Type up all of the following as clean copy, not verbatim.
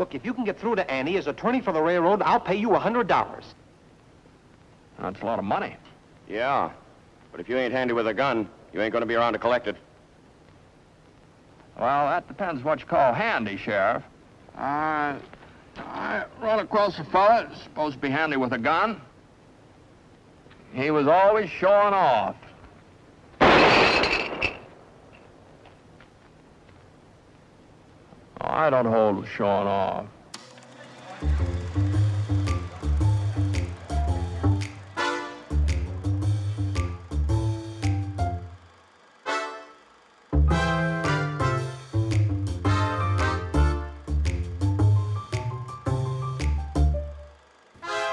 Look, if you can get through to Annie as attorney for the railroad, I'll pay you $100. That's a lot of money. Yeah, but if you ain't handy with a gun, you ain't going to be around to collect it. Well, that depends what you call handy, Sheriff. I run across a fella supposed to be handy with a gun. He was always showing off. I don't hold with showing off.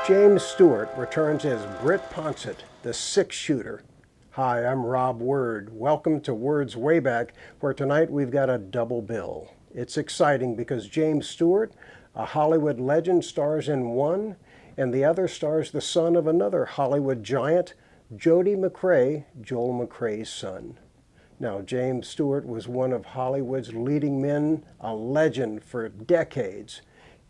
James Stewart returns as Britt Ponset, the six-shooter. Hi, I'm Rob Word. Welcome to Word's Wayback, where tonight we've got a double bill. It's exciting because James Stewart, a Hollywood legend, stars in one, and the other stars the son of another Hollywood giant, Jody McCrea, Joel McCrea's son. Now, James Stewart was one of Hollywood's leading men, a legend for decades.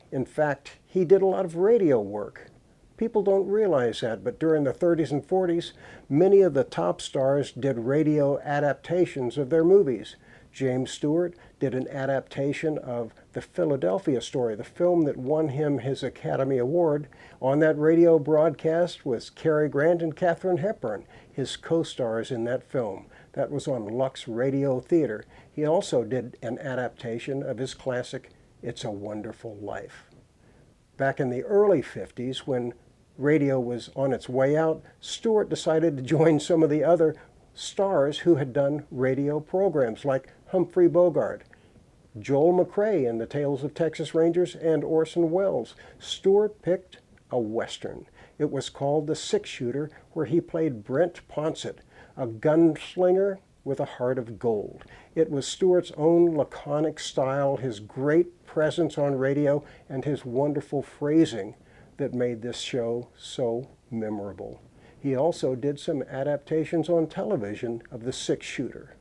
In fact, he did a lot of radio work. People don't realize that, but during the 30s and 40s, many of the top stars did radio adaptations of their movies. James Stewart did an adaptation of The Philadelphia Story, the film that won him his Academy Award. On that radio broadcast was Cary Grant and Katharine Hepburn, his co-stars in that film. That was on LUX Radio Theater. He also did an adaptation of his classic, It's a Wonderful Life. Back in the early 50s, when radio was on its way out, Stewart decided to join some of the other stars who had done radio programs like Humphrey Bogart, Joel McCrea in The Tales of Texas Rangers, and Orson Welles. Stewart picked a Western. It was called The Six-Shooter, where he played Britt Ponset, a gunslinger with a heart of gold. It was Stewart's own laconic style, his great presence on radio, and his wonderful phrasing that made this show so memorable. He also did some adaptations on television of The Six-Shooter.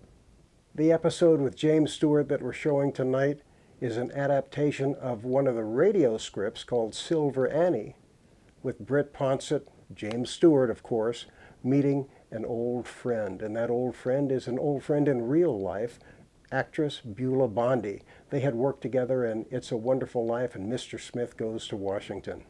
The episode with James Stewart that we're showing tonight is an adaptation of one of the radio scripts called Silver Annie, with Britt Ponset, James Stewart of course, meeting an old friend. And that old friend is an old friend in real life, actress Beulah Bondi. They had worked together in It's a Wonderful Life and Mr. Smith Goes to Washington.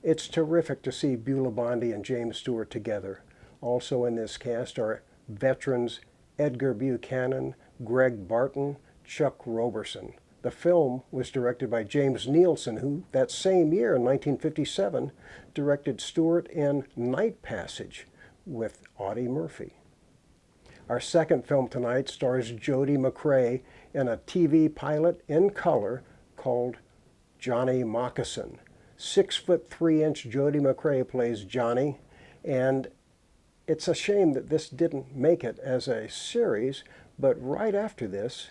It's terrific to see Beulah Bondi and James Stewart together. Also in this cast are veterans Edgar Buchanan, Greg Barton, Chuck Roberson. The film was directed by James Nielsen, who that same year, in 1957, directed Stewart in Night Passage with Audie Murphy. Our second film tonight stars Jody McCrea in a TV pilot in color called Johnny Moccasin. 6'3" Jody McCrea plays Johnny, and it's a shame that this didn't make it as a series, but right after this,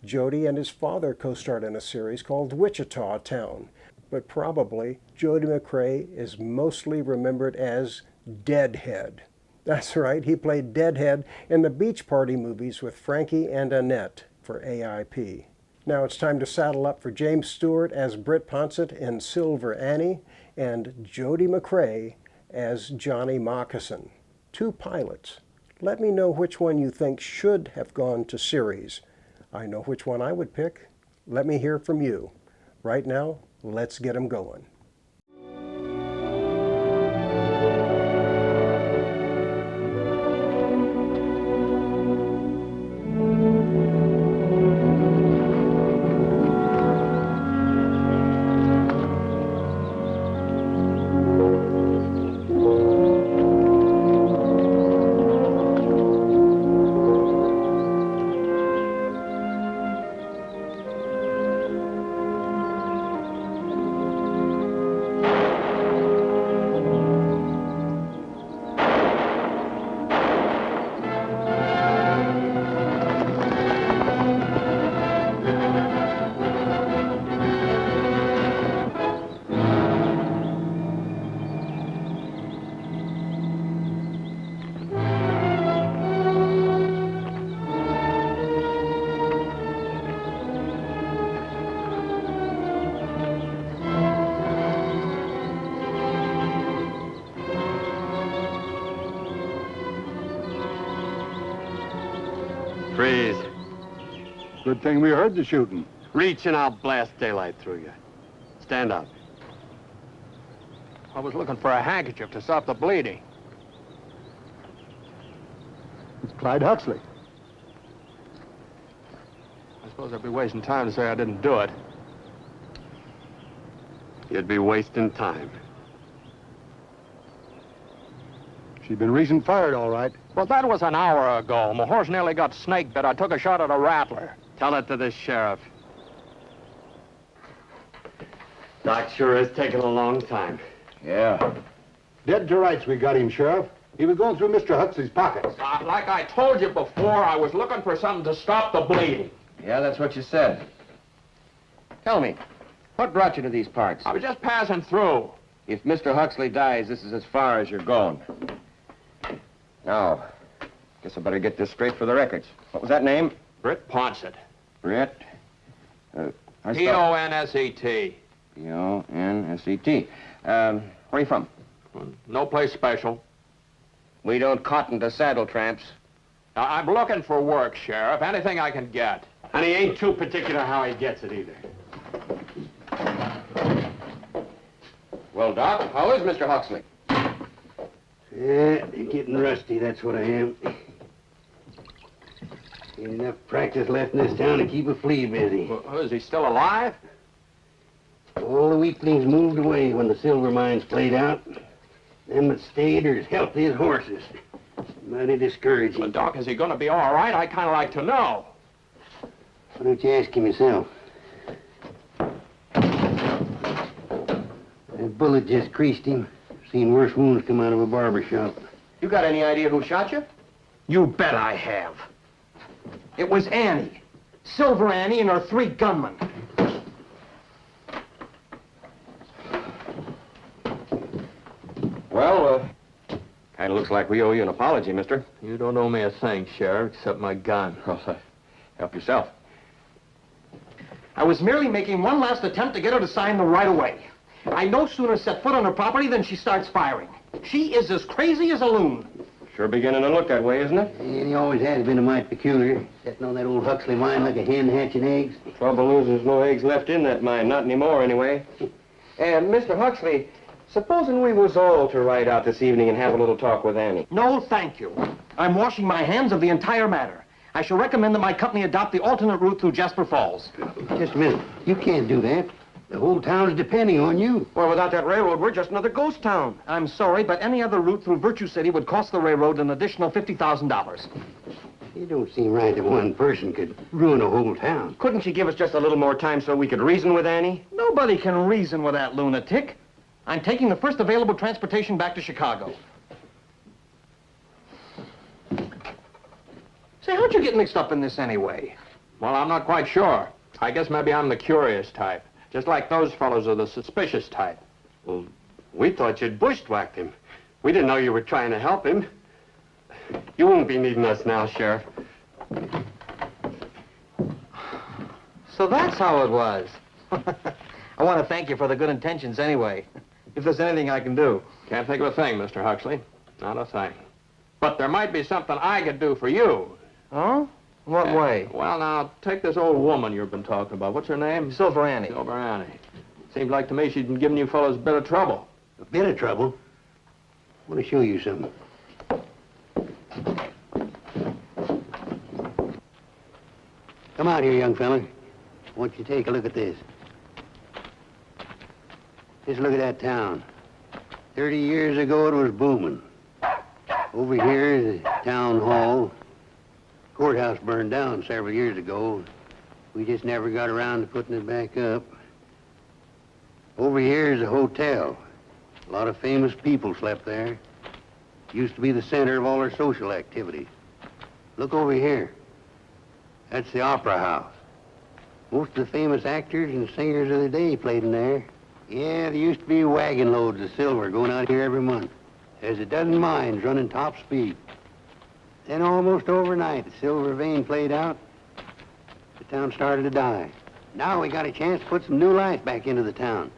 Jody and his father co-starred in a series called Wichita Town. But probably Jody McCrea is mostly remembered as Deadhead. That's right, he played Deadhead in the Beach Party movies with Frankie and Annette for AIP. Now it's time to saddle up for James Stewart as Britt Ponset in Silver Annie and Jody McCrea as Johnny Moccasin. Two pilots. Let me know which one you think should have gone to series. I know which one I would pick. Let me hear from you. Right now, let's get 'em going. Good thing we heard the shooting. Reach and I'll blast daylight through you. Stand up. I was looking for a handkerchief to stop the bleeding. It's Clyde Huxley. I suppose I'd be wasting time to say I didn't do it. You'd be wasting time. She'd been recent fired, all right. Well, that was an hour ago. My horse nearly got snake bit. I took a shot at a rattler. Tell it to the sheriff. Doc sure is taking a long time. Yeah. Dead to rights we got him, Sheriff. He was going through Mr. Huxley's pockets. Like I told you before, I was looking for something to stop the bleeding. Yeah, that's what you said. Tell me, what brought you to these parts? I was just passing through. If Mr. Huxley dies, this is as far as you're going. Now, guess I better get this straight for the records. What was that name? Britt Ponset. Britt? P-O-N-S-E-T. P-O-N-S-E-T. Where are you from? No place special. We don't cotton to saddle tramps. I'm looking for work, Sheriff. Anything I can get. And he ain't too particular how he gets it either. Well, Doc, how is Mr. Huxley? Yeah, getting rusty, that's what I am. Ain't enough practice left in this town to keep a flea busy. Well, is he still alive? All the weaklings moved away when the silver mines played out. Them that stayed are as healthy as horses. Mighty discouraging. Well, Doc, is he going to be all right? I'd kind of like to know. Why don't you ask him yourself? That bullet just creased him. Seen worse wounds come out of a barber shop. You got any idea who shot you? You bet I have. It was Annie. Silver Annie and her 3 gunmen. Well, kind of looks like we owe you an apology, mister. You don't owe me a thing, Sheriff, except my gun. Well, help yourself. I was merely making one last attempt to get her to sign the right-of-way. I no sooner set foot on her property than she starts firing. She is as crazy as a loon. Sure beginning to look that way, isn't it? And he always has been a mite peculiar, sitting on that old Huxley mine like a hen hatching eggs. The trouble is there's no eggs left in that mine, not anymore anyway. And Mr. Huxley, supposing we was all to ride out this evening and have a little talk with Annie. No, thank you. I'm washing my hands of the entire matter. I shall recommend that my company adopt the alternate route through Jasper Falls. Just a minute. You can't do that. The whole town's depending on you. Well, without that railroad, we're just another ghost town. I'm sorry, but any other route through Virtue City would cost the railroad an additional $50,000. It don't seem right that one person could ruin a whole town. Couldn't you give us just a little more time so we could reason with Annie? Nobody can reason with that lunatic. I'm taking the first available transportation back to Chicago. Say, how'd you get mixed up in this anyway? Well, I'm not quite sure. I guess maybe I'm the curious type. Just like those fellows are the suspicious type. Well, we thought you'd bushwhacked him. We didn't know you were trying to help him. You won't be needing us now, Sheriff. So that's how it was. I want to thank you for the good intentions anyway. If there's anything I can do. Can't think of a thing, Mr. Huxley. Not a thing. But there might be something I could do for you. Huh? What way? Well, now, take this old woman you've been talking about. What's her name? Silver Annie. Silver Annie. Seems like to me she's been giving you fellows a bit of trouble. A bit of trouble? I want to show you something. Come out here, young fella. I want you to take a look at this. Just look at that town. 30 years ago, it was booming. Over here is the town hall. Courthouse burned down several years ago. We just never got around to putting it back up. Over here is a hotel. A lot of famous people slept there. Used to be the center of all our social activities. Look over here. That's the opera house. Most of the famous actors and singers of the day played in there. Yeah, there used to be wagon loads of silver going out here every month. There's a dozen mines running top speed. Then almost overnight, the silver vein played out. The town started to die. Now we got a chance to put some new life back into the town.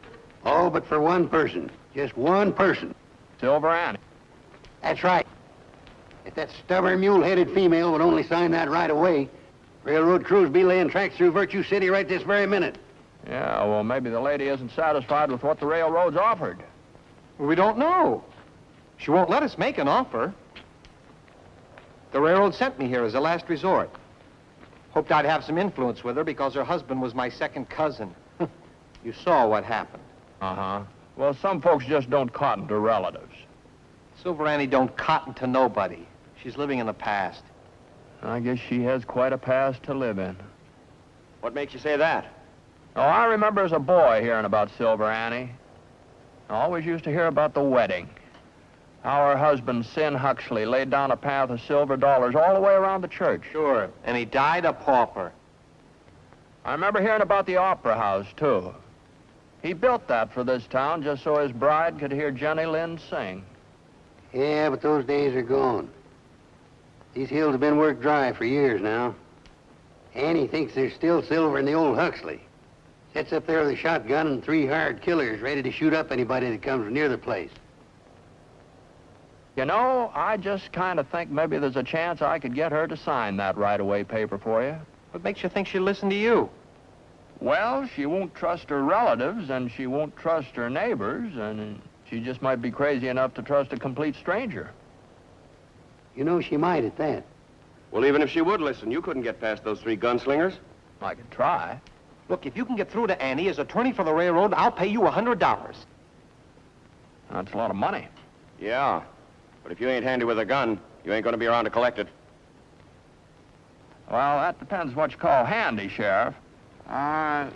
All but for one person. Just one person. Silver Annie. That's right. If that stubborn, mule-headed female would only sign that right away, Railroad crews be laying tracks through Virtue City right this very minute. Yeah, well, maybe the lady isn't satisfied with what the railroad's offered. We don't know. She won't let us make an offer. The railroad sent me here as a last resort. Hoped I'd have some influence with her because her husband was my second cousin. You saw what happened. Uh-huh. Well, some folks just don't cotton to relatives. Silver Annie don't cotton to nobody. She's living in the past. I guess she has quite a past to live in. What makes you say that? Oh, I remember as a boy hearing about Silver Annie. I always used to hear about the wedding. How her husband, Sin Huxley, laid down a path of silver dollars all the way around the church. Sure, and he died a pauper. I remember hearing about the Opera House, too. He built that for this town just so his bride could hear Jenny Lind sing. Yeah, but those days are gone. These hills have been worked dry for years now. Annie thinks there's still silver in the old Huxley. Sits up there with a shotgun and 3 hired killers ready to shoot up anybody that comes near the place. You know, I just kind of think maybe there's a chance I could get her to sign that right-of-way paper for you. What makes you think she'll listen to you? Well, she won't trust her relatives, and she won't trust her neighbors, and she just might be crazy enough to trust a complete stranger. You know, she might at that. Well, even if she would listen, you couldn't get past those 3 gunslingers. I could try. Look, if you can get through to Annie as attorney for the railroad, I'll pay you $100. That's a lot of money. Yeah, but if you ain't handy with a gun, you ain't gonna be around to collect it. Well, that depends what you call handy, Sheriff. I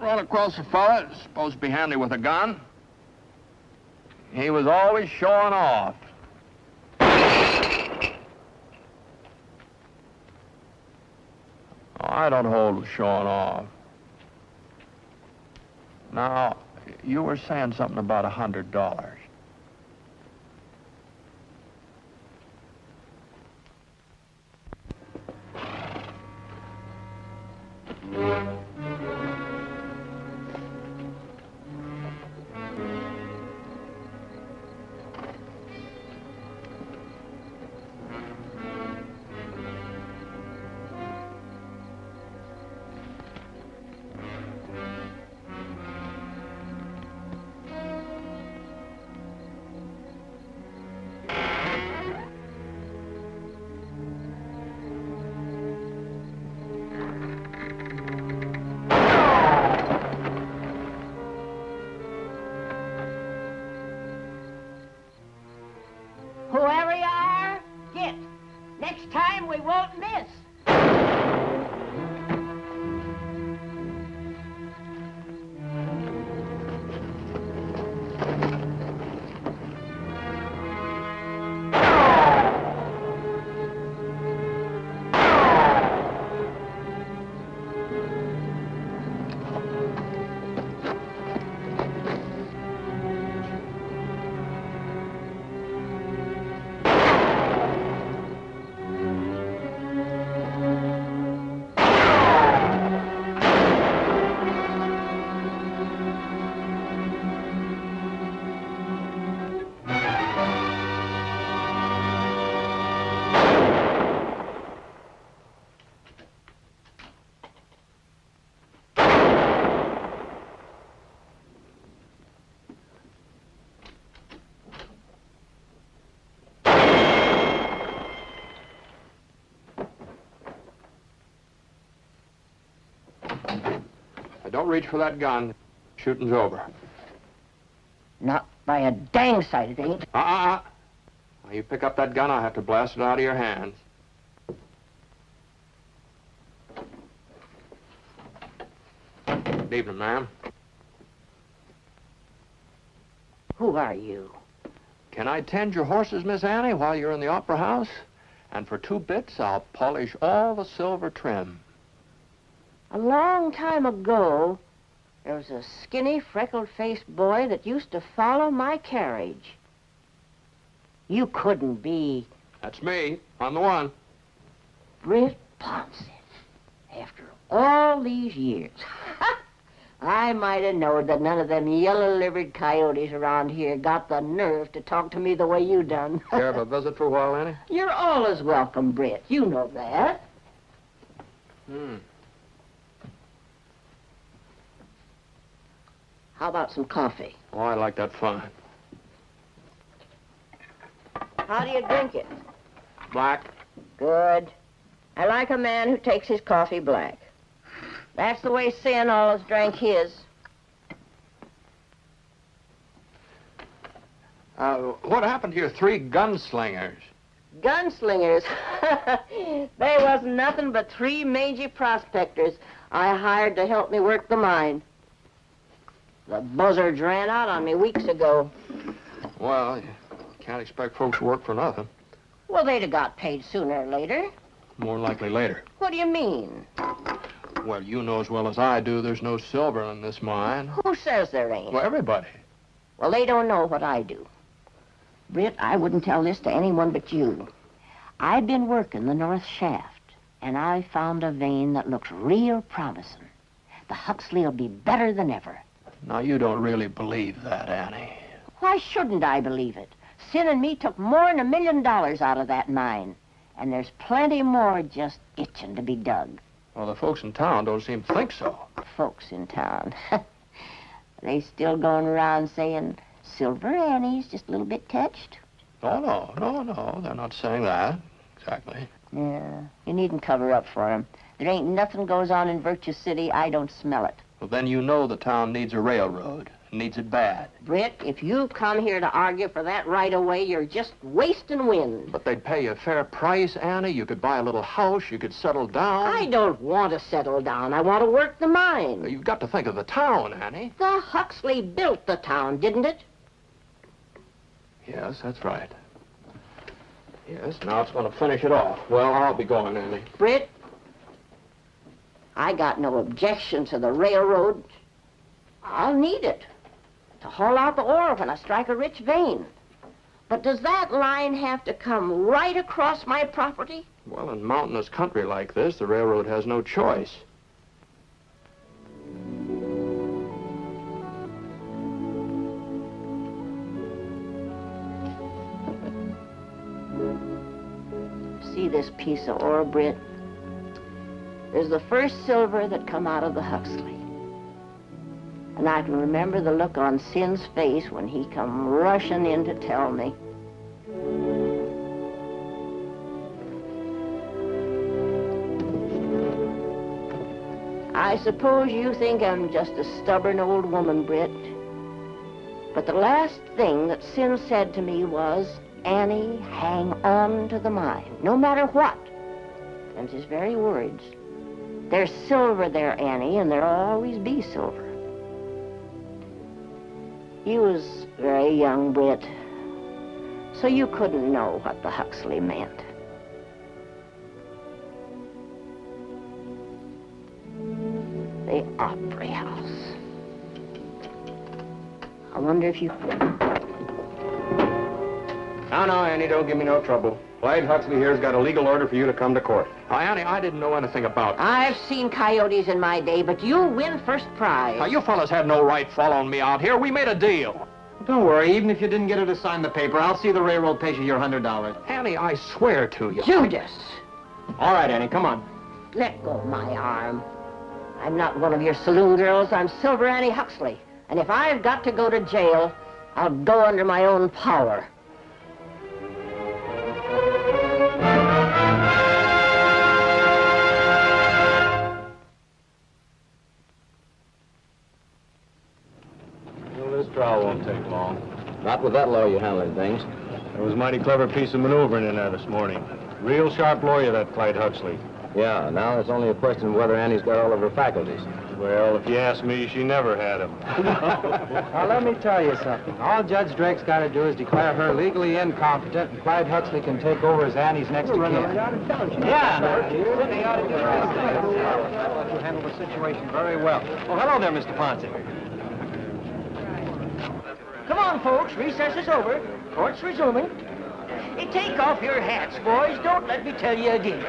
run across a fella that's supposed to be handy with a gun. He was always showing off. I don't hold with showing off. Now, you were saying something about $100. Whoever you are, get. Next time we won't miss. Don't reach for that gun. Shooting's over. Not by a dang sight it ain't. Now, you pick up that gun, I'll have to blast it out of your hands. Good evening, ma'am. Who are you? Can I tend your horses, Miss Annie, while you're in the Opera House? And for 2 bits, I'll polish all the silver trim. A long time ago, there was a skinny, freckled-faced boy that used to follow my carriage. You couldn't be That's me. I'm the one. Britt Ponset. After all these years. I might have known that none of them yellow-livered coyotes around here got the nerve to talk to me the way you done. Care of a visit for a while, Annie? You're always welcome, Britt. You know that. How about some coffee? Oh, I like that fine. How do you drink it? Black? Good. I like a man who takes his coffee black. That's the way Sin always drank his. What happened to your 3 gunslingers? Gunslingers? They wasn't nothing but 3 mangy prospectors I hired to help me work the mine. The buzzards ran out on me weeks ago. Well, you can't expect folks to work for nothing. Well, they'd have got paid sooner or later. More likely later. What do you mean? Well, you know as well as I do there's no silver in this mine. Who says there ain't? Well, everybody. Well, they don't know what I do. Britt, I wouldn't tell this to anyone but you. I've been working the North Shaft, and I found a vein that looks real promising. The Huxley'll be better than ever. Now, you don't really believe that, Annie. Why shouldn't I believe it? Sin and me took more than $1 million out of that mine, and there's plenty more just itching to be dug. Well, the folks in town don't seem to think so. Folks in town. They still going around saying, Silver Annie's just a little bit touched. Oh, no, they're not saying that. Exactly. Yeah, you needn't cover up for 'em. There ain't nothing goes on in Virtue City I don't smell it. Well, then you know the town needs a railroad. Needs it bad. Britt, if you come here to argue for that right away, you're just wasting wind. But they'd pay you a fair price, Annie. You could buy a little house. You could settle down. I don't want to settle down. I want to work the mine. You've got to think of the town, Annie. The Huxley built the town, didn't it? Yes, that's right. Yes, now it's going to finish it off. Well, I'll be going, Annie. Britt, I got no objection to the railroad. I'll need it to haul out the ore when I strike a rich vein. But does that line have to come right across my property? Well, in mountainous country like this, the railroad has no choice. See this piece of ore, Britt? There's the first silver that come out of the Huxley. And I can remember the look on Sin's face when he come rushing in to tell me. I suppose you think I'm just a stubborn old woman, Britt. But the last thing that Sin said to me was, Annie, hang on to the mine, no matter what. And his very words. There's silver there, Annie, and there'll always be silver. You was very young, Britt, so you couldn't know what the Huxley meant. The Opry House. I wonder if you... No, Annie, don't give me no trouble. Clyde Huxley here's got a legal order for you to come to court. Annie, I didn't know anything about it. I've seen coyotes in my day, but you win first prize. Now, you fellas had no right following me out here. We made a deal. Don't worry, even if you didn't get her to sign the paper, I'll see the railroad pays you your $100. Annie, I swear to you. Judas! All right, Annie, come on. Let go of my arm. I'm not one of your saloon girls. I'm Silver Annie Huxley. And if I've got to go to jail, I'll go under my own power. Well, this trial won't take long. Not with that lawyer handling things. There was a mighty clever piece of maneuvering in there this morning. Real sharp lawyer, that Clyde Huxley. Yeah, now it's only a question of whether Annie's got all of her faculties. Well, if you ask me, she never had them. Now, let me tell you something. All Judge Drake's got to do is declare her legally incompetent, and Clyde Huxley can take over as Annie's next of kin. Yeah. You handled the situation very well. Oh, hello there, Mr. Ponset. Come on, folks. Recess is over. Court's resuming. Hey, take off your hats, boys. Don't let me tell you again.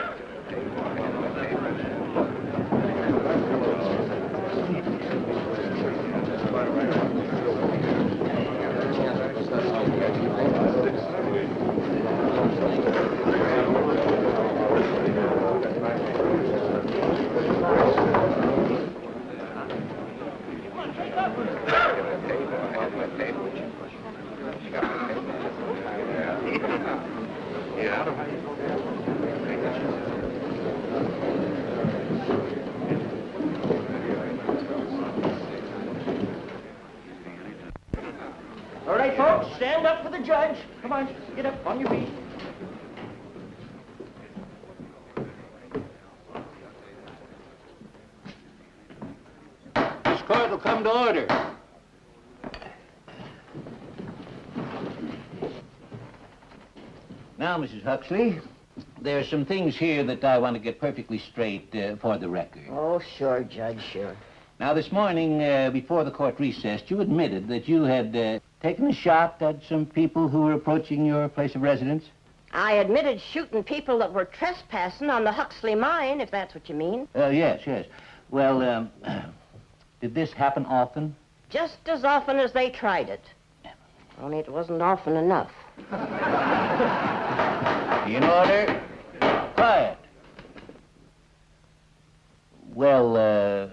All right, folks, stand up for the judge. Come on, get up on your feet. This court will come to order. Now, Mrs. Huxley, there are some things here that I want to get perfectly straight for the record. Oh, sure, Judge, sure. Now, this morning, before the court recessed, you admitted that you had taken a shot at some people who were approaching your place of residence. I admitted shooting people that were trespassing on the Huxley mine, if that's what you mean. Yes, yes. Well, did this happen often? Just as often as they tried it. Only it wasn't often enough. In order. Quiet. Well,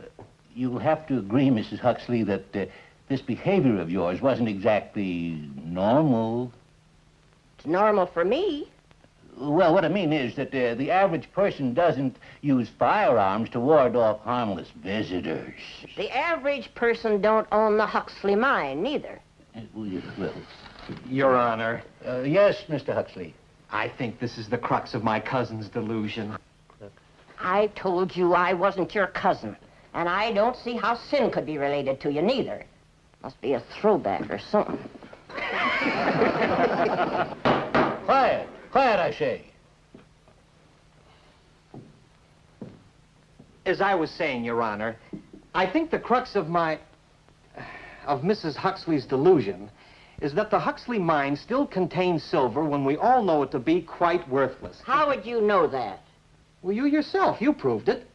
you'll have to agree, Mrs. Huxley, that this behavior of yours wasn't exactly normal. It's normal for me. Well, what I mean is that the average person doesn't use firearms to ward off harmless visitors. The average person don't own the Huxley mine, neither. Well, Your Honor, yes, Mr. Huxley. I think this is the crux of my cousin's delusion. I told you I wasn't your cousin, and I don't see how sin could be related to you, neither. Must be a throwback or something. Quiet. Quiet, I say. As I was saying, Your Honor, I think the crux of Mrs. Huxley's delusion is that the Huxley mine still contains silver when we all know it to be quite worthless. How would you know that? Well, you yourself, you proved it.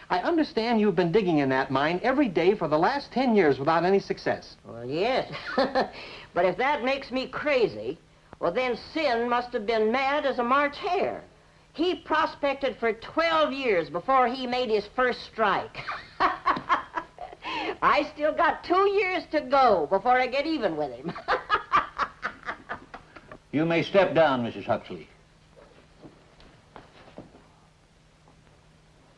I understand you've been digging in that mine every day for the last 10 years without any success. Well, yes. But if that makes me crazy, well, then Sin must have been mad as a March hare. He prospected for 12 years before he made his first strike. I still got 2 years to go before I get even with him. You may step down, Mrs. Huxley.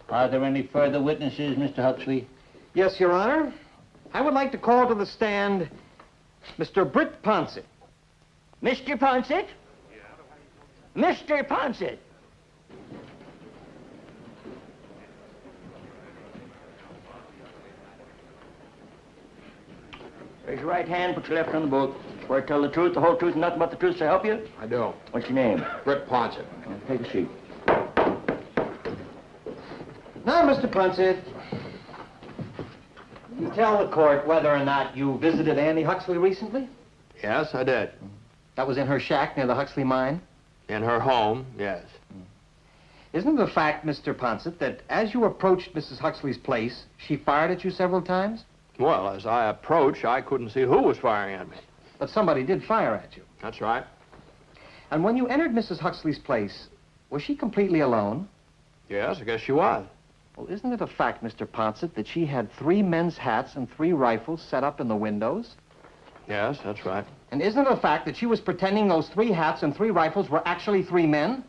Are there any further witnesses, Mr. Huxley? Yes, Your Honor. I would like to call to the stand Mr. Britt Ponset. Mr. Ponset? Mr. Ponset. Raise your right hand, put your left on the book. Swear to tell the truth, the whole truth, and nothing but the truth to help you? I do. What's your name? Britt Ponset. Take a seat. Now, Mr. Ponset, you tell the court whether or not you visited Annie Huxley recently? Yes, I did. That was in her shack near the Huxley mine? In her home, yes. Isn't it a fact, Mr. Ponset, that as you approached Mrs. Huxley's place, she fired at you several times? Well, as I approached, I couldn't see who was firing at me. But somebody did fire at you. That's right. And when you entered Mrs. Huxley's place, was she completely alone? Yes, I guess she was. Well, isn't it a fact, Mr. Ponset, that she had 3 men's hats and 3 rifles set up in the windows? Yes, that's right. And isn't it a fact that she was pretending those 3 hats and 3 rifles were actually 3 men?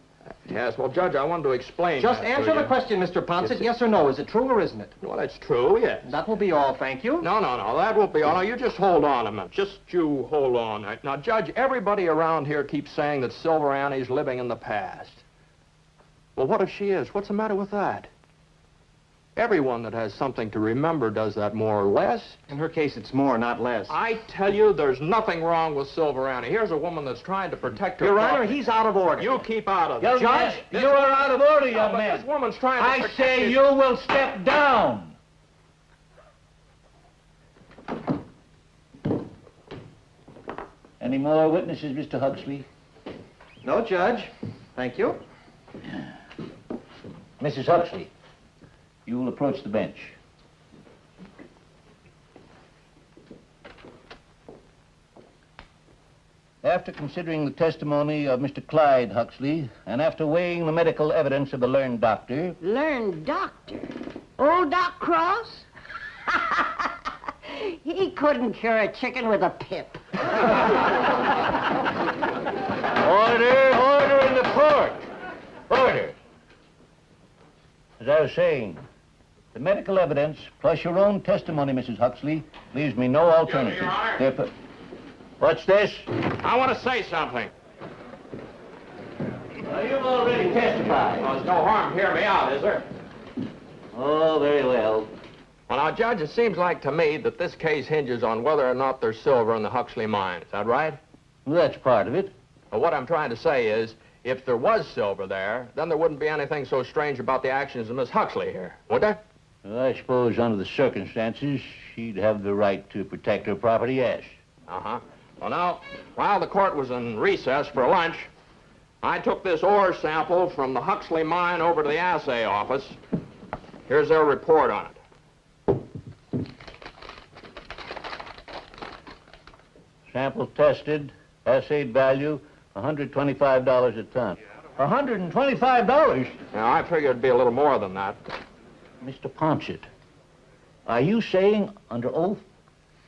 Yes, well, Judge, I wanted to explain Just that to answer the you. question, Mr. Ponset, yes or no. Is it true or isn't it? Well, that's true, yes. That will be all, thank you. No, that won't be all. Now, you just hold on a minute. Just you hold on. Now, Judge, everybody around here keeps saying that Silver Annie's living in the past. Well, what if she is? What's the matter with that? Everyone that has something to remember does that more or less. In her case, it's more, not less. I tell you, there's nothing wrong with Silver Annie. Here's a woman that's trying to protect her Your Honor, property. he's out of order. You keep out of Young this. man, you are out of order, young but man. This woman's trying to I protect say his- you will step down. Any more witnesses, Mr. Huxley? No, Judge. Thank you. Mrs. Huxley, you will approach the bench. After considering the testimony of Mr. Clyde Huxley, and after weighing the medical evidence of the learned doctor... Learned doctor? Old Doc Cross? He He couldn't cure a chicken with a pip. Order in the court. Order. As I was saying, the medical evidence, plus your own testimony, Mrs. Huxley, leaves me no alternative. What's this? I want to say something. Well, you've already testified. Well, there's no harm. Hear me out, is there? Oh, very well. Well, now, Judge, it seems like to me that this case hinges on whether or not there's silver in the Huxley mine. Is that right? Well, that's part of it. Well, what I'm trying to say is, if there was silver there, then there wouldn't be anything so strange about the actions of Miss Huxley here, would there? Well, I suppose under the circumstances, she'd have the right to protect her property, yes. Uh-huh. Well, now, while the court was in recess for lunch, I took this ore sample from the Huxley mine over to the assay office. Here's their report on it. Sample tested, assayed value, $125 a ton. $125? Now, I figured it'd be a little more than that. Mr. Ponset, are you saying under oath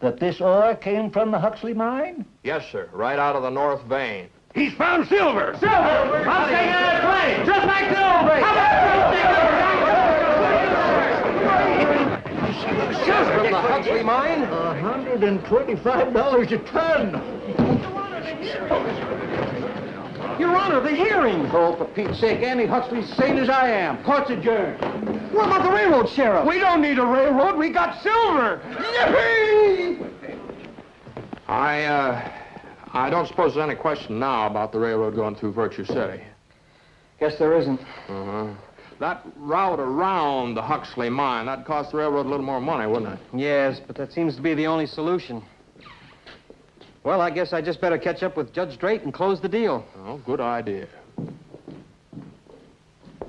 that this ore came from the Huxley mine? Yes, sir, right out of the north vein. He's found silver! Silver! I'm taking that claim, just like the old days. From the Huxley mine? $125 a ton. Your Honor, the hearing. Oh, for Pete's sake, Annie Huxley's sane as I am. Court's adjourned. What about the railroad, Sheriff? We don't need a railroad. We got silver. Yippee! I don't suppose there's any question now about the railroad going through Virtue City. Guess there isn't. Uh-huh. That route around the Huxley mine, that'd cost the railroad a little more money, wouldn't it? Yes, but that seems to be the only solution. Well, I guess I just better catch up with Judge Drake and close the deal. Oh, good idea.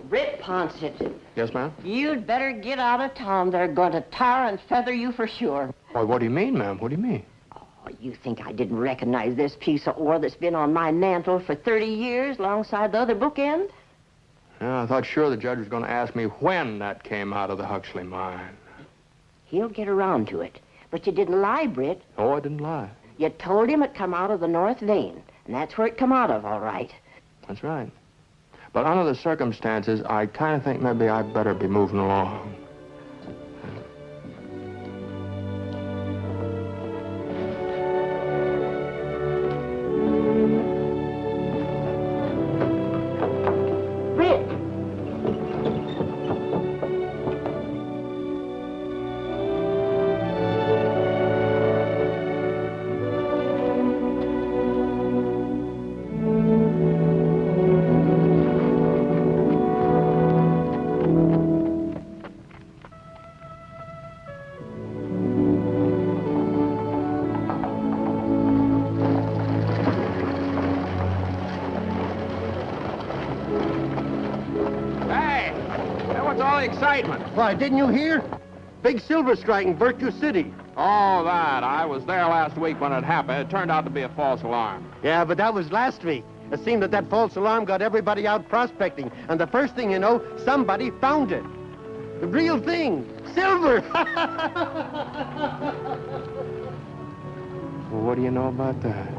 Britt Ponset, Yes, ma'am? you'd better get out of town. They're going to tar and feather you for sure. Why, what do you mean, ma'am? What do you mean? Oh, you think I didn't recognize this piece of ore that's been on my mantle for 30 years alongside the other bookend? Yeah, I thought sure the judge was going to ask me when that came out of the Huxley mine. He'll get around to it. But you didn't lie, Britt. Oh, I didn't lie. You told him it come out of the north vein, and that's where it come out of, all right. That's right. But under the circumstances, I kind of think maybe I'd better be moving along. Britt! Why, didn't you hear? Big silver strike in Virtue City. Oh, that. I was there last week when it happened. It turned out to be a false alarm. Yeah, but that was last week. It seemed that false alarm got everybody out prospecting, and the first thing you know, somebody found it. The real thing. Silver! Well, what do you know about that?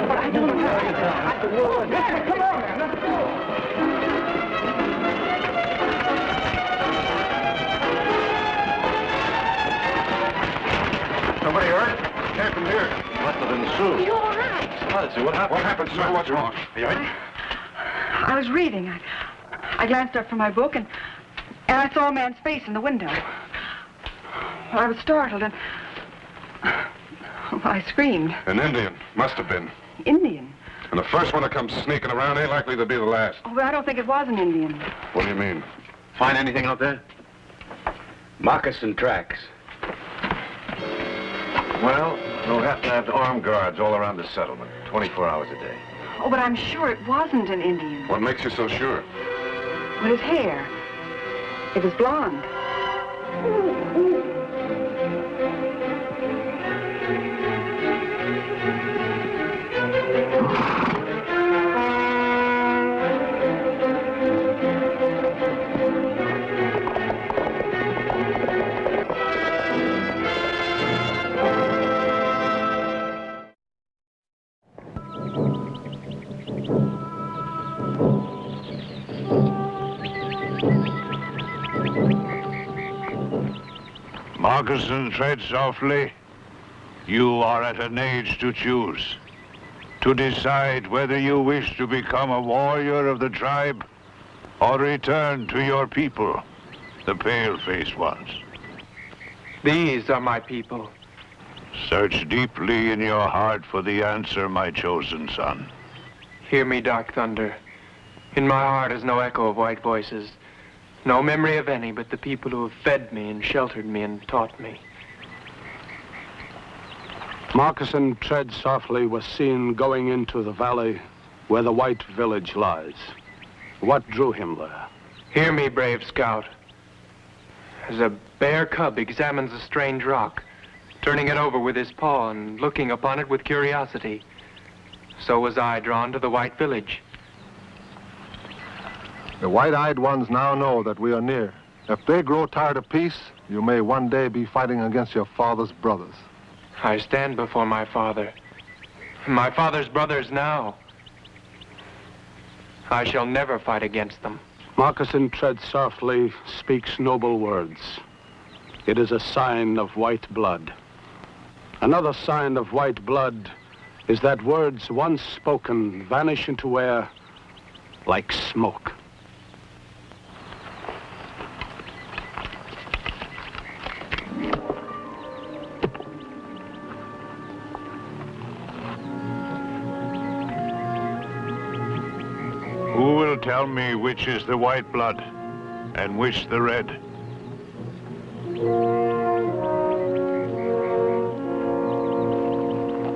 What is it? I don't know. Hey, come on, man. Let's go. Somebody hurt? Can't from here. Must have been Sue. Are you all right? Let's see, what happened? What happened, sir? What's wrong? Are you all right? I was reading. I glanced up from my book, and I saw a man's face in the window. Well, I was startled, and I screamed. An Indian. Must have been. Indian? And the first one that comes sneaking around ain't likely to be the last. Oh, but I don't think it was an Indian. What do you mean? Find anything out there? Moccasin tracks. Well, we'll have to have armed guards all around the settlement, 24 hours a day. Oh, but I'm sure it wasn't an Indian. What makes you so sure? Well, his hair. It was blonde. Moccasin, tread softly. You are at an age to choose, to decide whether you wish to become a warrior of the tribe or return to your people, the pale-faced ones. These are my people. Search deeply in your heart for the answer, my chosen son. Hear me, Dark Thunder. In my heart is no echo of white voices, no memory of any but the people who have fed me and sheltered me and taught me. Moccasin, tread softly, was seen going into the valley where the white village lies. What drew him there? Hear me, brave scout. As a bear cub examines a strange rock, turning it over with his paw and looking upon it with curiosity, so was I drawn to the white village. The white-eyed ones now know that we are near. If they grow tired of peace, you may one day be fighting against your father's brothers. I stand before my father, my father's brothers now. I shall never fight against them. Moccasin, tread softly, speaks noble words. It is a sign of white blood. Another sign of white blood is that words once spoken vanish into air like smoke. Who will tell me which is the white blood and which the red?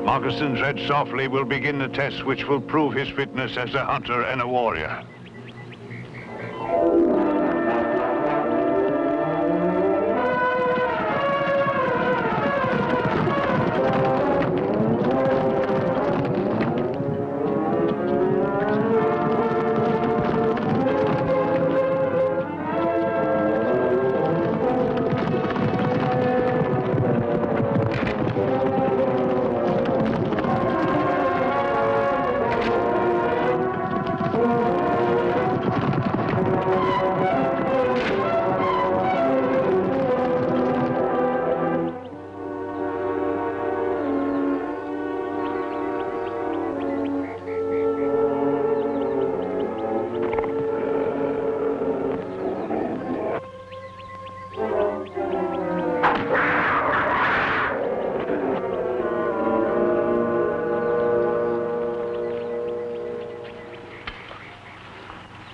Moccasin, tread softly, will begin the test which will prove his fitness as a hunter and a warrior.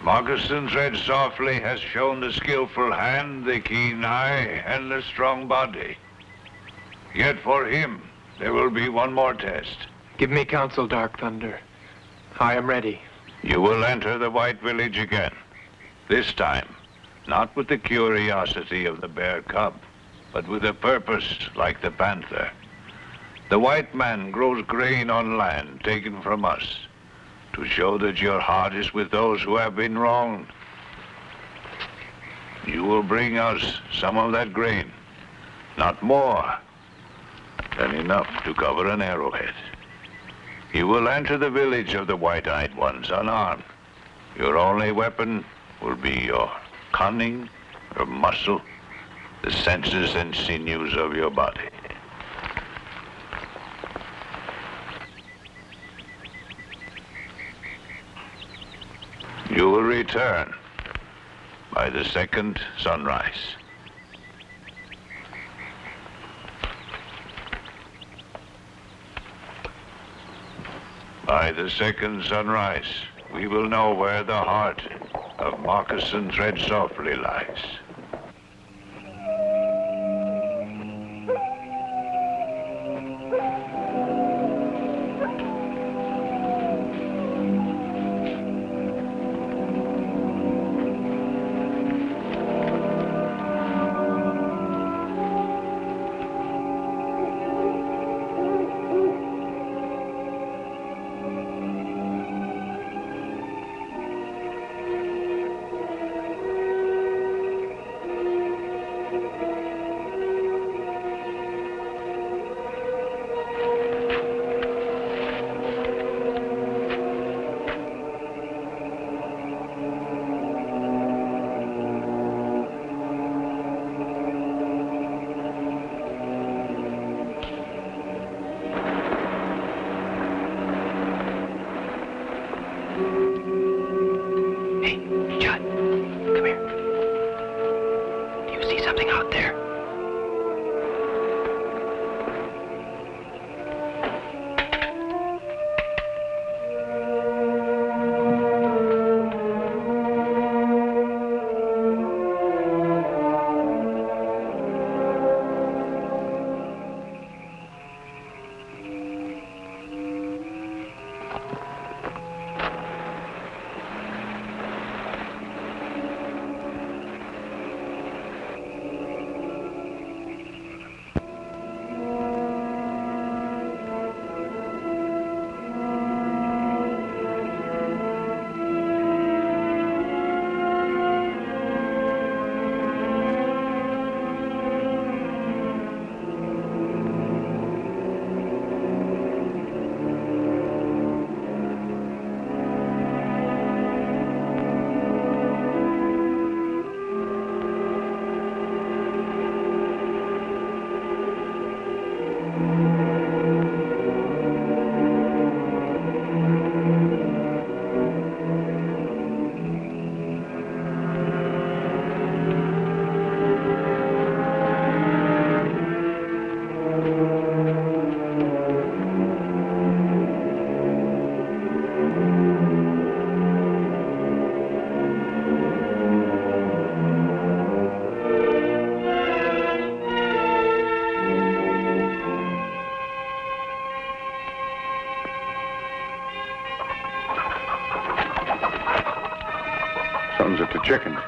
Moccasin, tread softly, has shown the skillful hand, the keen eye, and the strong body. Yet for him, there will be one more test. Give me counsel, Dark Thunder. I am ready. You will enter the white village again. This time, not with the curiosity of the bear cub, but with a purpose like the panther. The white man grows grain on land taken from us, to show that your heart is with those who have been wronged. You will bring us some of that grain, not more, than enough to cover an arrowhead. You will enter the village of the white-eyed ones unarmed. Your only weapon will be your cunning, your muscle, the senses and sinews of your body. You will return by the second sunrise. By the second sunrise, we will know where the heart of Moccasin Tread Softly lies. Sounds at the chickens.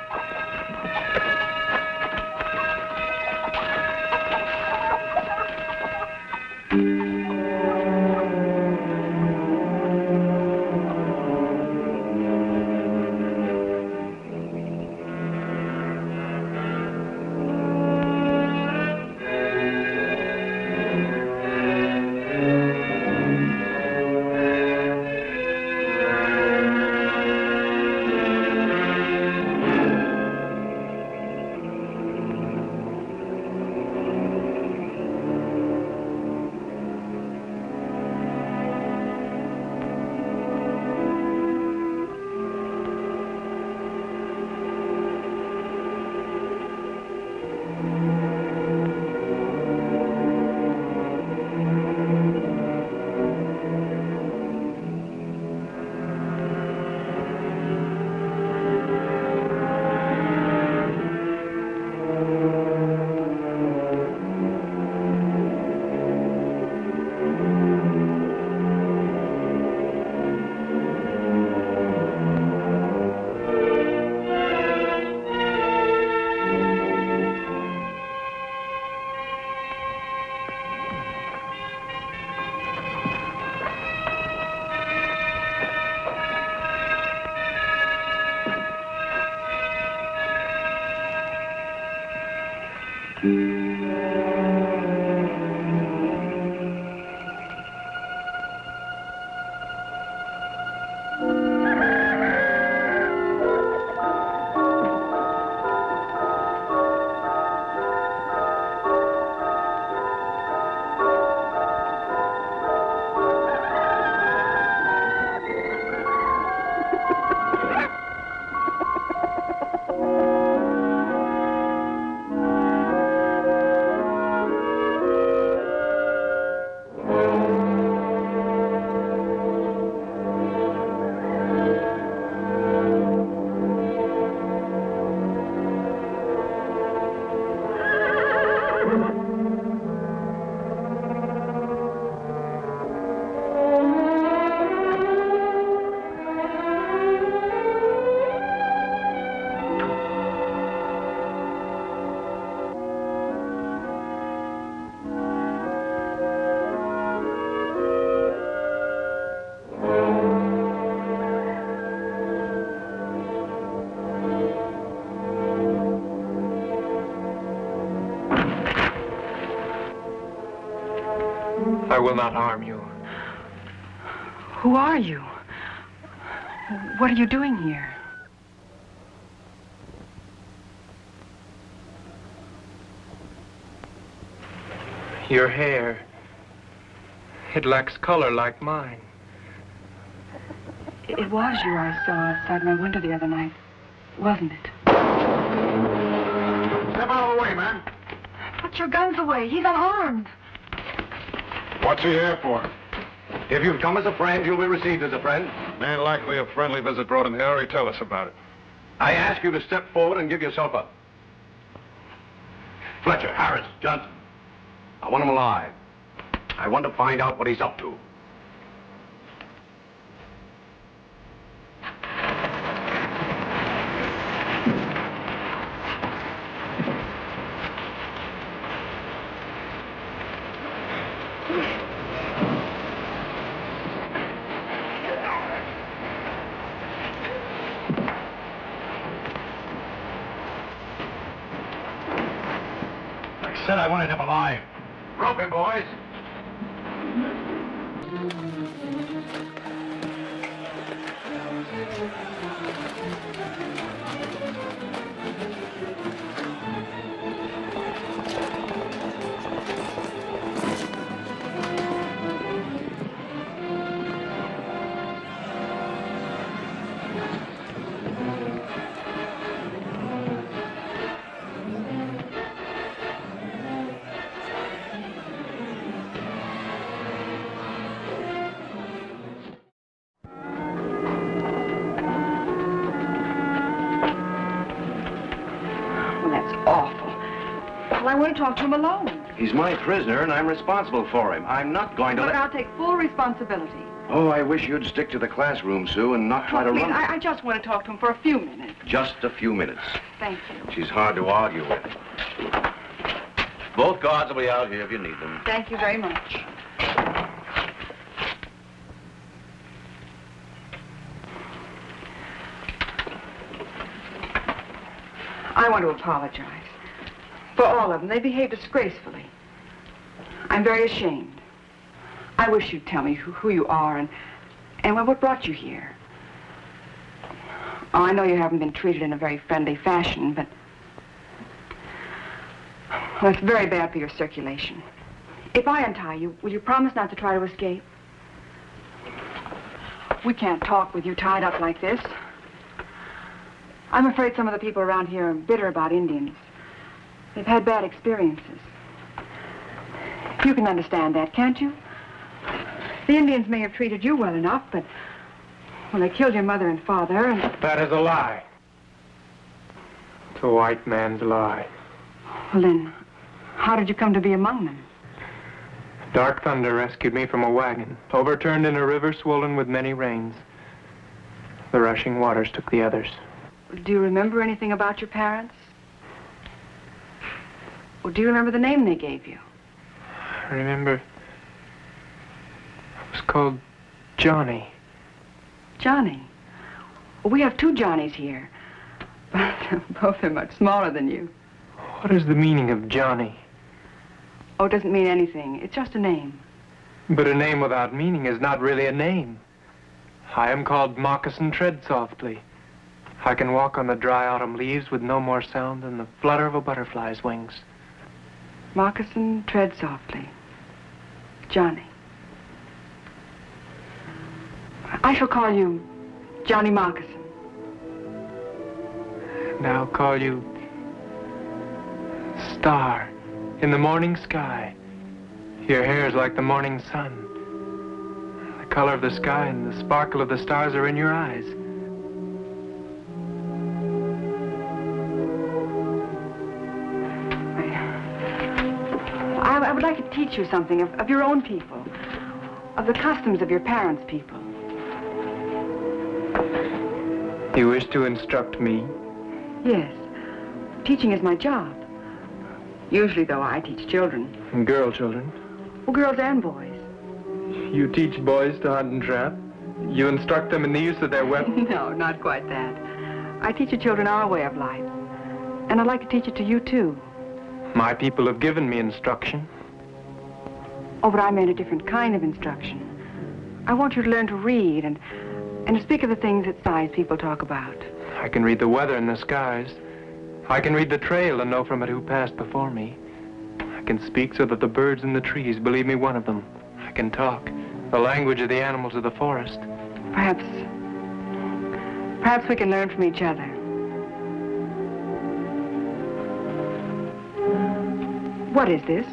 I will not harm you. Who are you? What are you doing here? Your hair. It lacks color like mine. It was you I saw outside my window the other night, wasn't it? Step out of the way, man. Put your guns away. He's unarmed. What's he here for? If you've come as a friend, you'll be received as a friend. Man, likely a friendly visit brought him here. Hurry, tell us about it. I ask you to step forward and give yourself up. Fletcher, Harris, Johnson. I want him alive. I want to find out what he's up to. I said I wanted him alive. Rope him, boys. Well, I want to talk to him alone. He's my prisoner, and I'm responsible for him. I'm not going to Look, let... I'll take full responsibility. Oh, I wish you'd stick to the classroom, Sue, and not try to Please, run... I just want to talk to him for a few minutes. Just a few minutes. Thank you. She's hard to argue with. Both guards will be out here if you need them. Thank you very much. I want to apologize. For all of them. They behaved disgracefully. I'm very ashamed. I wish you'd tell me who you are and what brought you here. Oh, I know you haven't been treated in a very friendly fashion, but... Well, it's very bad for your circulation. If I untie you, will you promise not to try to escape? We can't talk with you tied up like this. I'm afraid some of the people around here are bitter about Indians. They've had bad experiences. You can understand that, can't you? The Indians may have treated you well enough, but... Well, they killed your mother and father, and... That is a lie. It's a white man's lie. Well, then, how did you come to be among them? Dark thunder rescued me from a wagon, overturned in a river swollen with many rains. The rushing waters took the others. Do you remember anything about your parents? Or do you remember the name they gave you? I remember... It was called Johnny. Johnny? Well, we have two Johnnies here. But both are much smaller than you. What is the meaning of Johnny? Oh, it doesn't mean anything. It's just a name. But a name without meaning is not really a name. I am called Moccasin Tread Softly. I can walk on the dry autumn leaves with no more sound than the flutter of a butterfly's wings. Moccasin, tread softly. Johnny. I shall call you Johnny Moccasin. And I'll call you Star in the morning sky. Your hair is like the morning sun. The color of the sky and the sparkle of the stars are in your eyes. I would like to teach you something of your own people, of the customs of your parents' people. You wish to instruct me? Yes. Teaching is my job. Usually, though, I teach children. And girl children? Well, girls and boys. You teach boys to hunt and trap? You instruct them in the use of their weapons? No, not quite that. I teach the children our way of life. And I'd like to teach it to you, too. My people have given me instruction. Oh, but I meant a different kind of instruction. I want you to learn to read and to speak of the things that size people talk about. I can read the weather in the skies. I can read the trail and know from it who passed before me. I can speak so that the birds in the trees believe me one of them. I can talk the language of the animals of the forest. Perhaps we can learn from each other. What is this?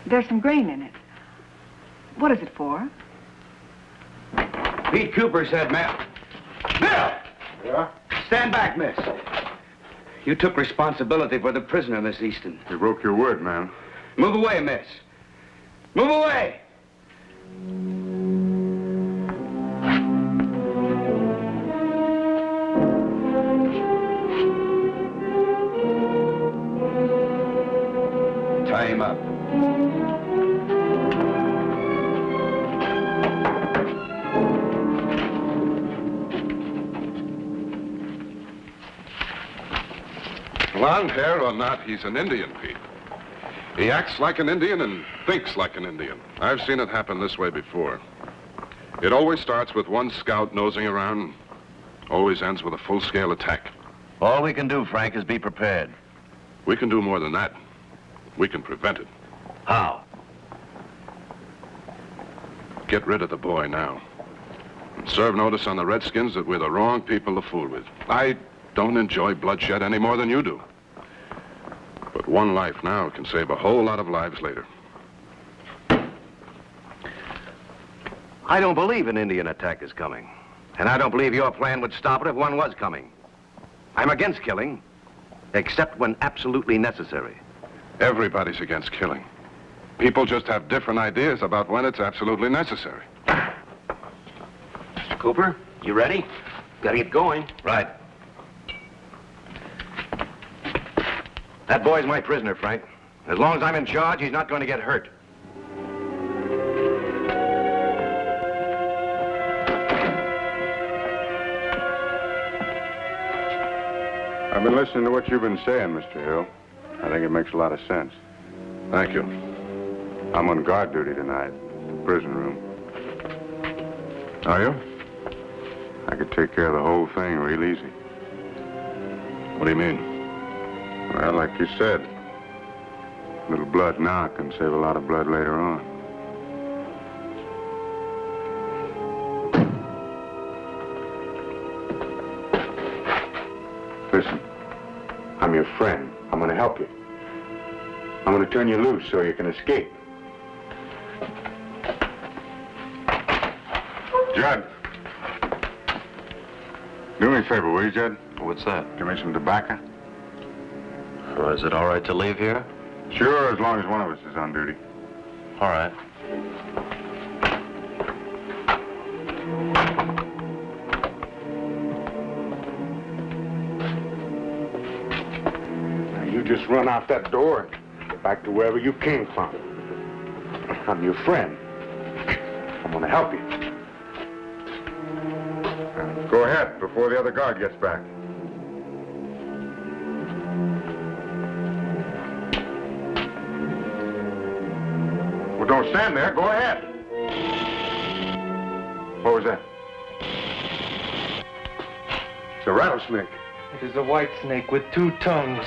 There's some grain in it. What is it for? Pete Cooper said, ma'am. Bill! Yeah? Stand back, miss. You took responsibility for the prisoner, Miss Easton. You broke your word, man. Move away, miss. Move away! Tie him up. Blonde hair or not, he's an Indian, Pete. He acts like an Indian and thinks like an Indian. I've seen it happen this way before. It always starts with one scout nosing around, always ends with a full-scale attack. All we can do, Frank, is be prepared. We can do more than that. We can prevent it. How? Get rid of the boy now. And serve notice on the Redskins that we're the wrong people to fool with. I don't enjoy bloodshed any more than you do. But one life now can save a whole lot of lives later. I don't believe an Indian attack is coming. And I don't believe your plan would stop it if one was coming. I'm against killing, except when absolutely necessary. Everybody's against killing. People just have different ideas about when it's absolutely necessary. Mr. Cooper, you ready? Gotta get going. Right. That boy's my prisoner, Frank. As long as I'm in charge, he's not going to get hurt. I've been listening to what you've been saying, Mr. Hill. I think it makes a lot of sense. Thank you. I'm on guard duty tonight, prison room. Are you? I could take care of the whole thing real easy. What do you mean? Well, like you said, a little blood now can save a lot of blood later on. Listen, I'm your friend. I'm going to help you. I'm going to turn you loose so you can escape. Judd. Do me a favor, will you, Judd? What's that? Give me some tobacco. Well, is it all right to leave here? Sure, as long as one of us is on duty. All right. Now, you just run out that door and get back to wherever you came from. I'm your friend. I'm going to help you. Now, go ahead before the other guard gets back. Well, don't stand there. Go ahead. What was that? It's a rattlesnake. It is a white snake with 2 tongues.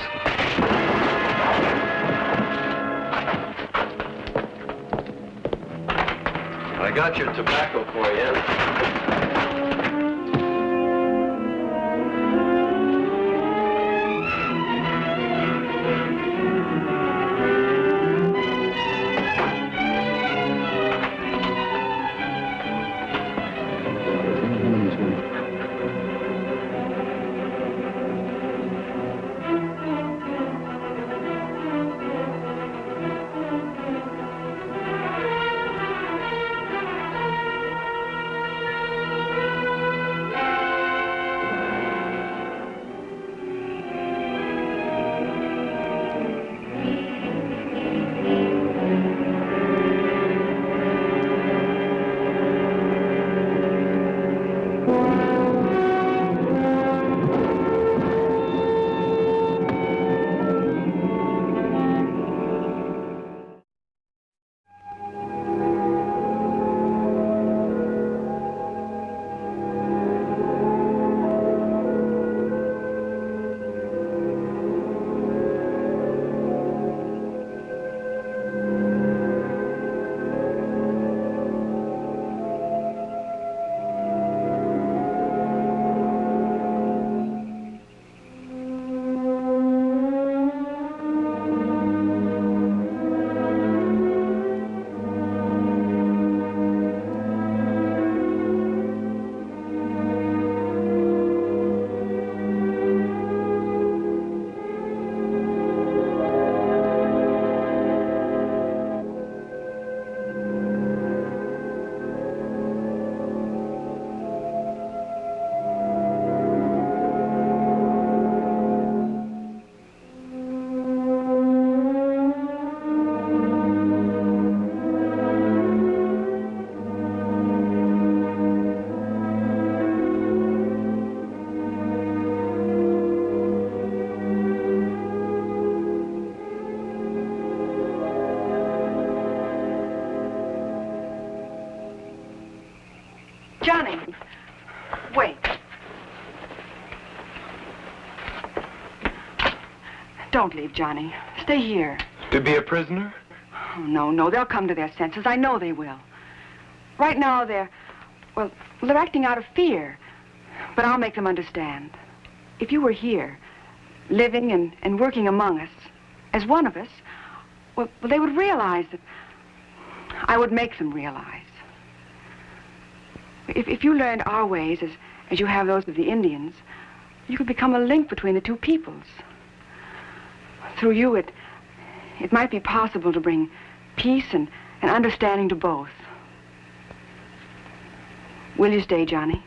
I got your tobacco for you. Don't leave, Johnny. Stay here. To be a prisoner? Oh, no, they'll come to their senses. I know they will. Right now, they're acting out of fear. But I'll make them understand. If you were here, living and working among us, as one of us, well, they would realize that I would make them realize. If you learned our ways as you have those of the Indians, you could become a link between the two peoples. Through you, it might be possible to bring peace and understanding to both. Will you stay, Johnny?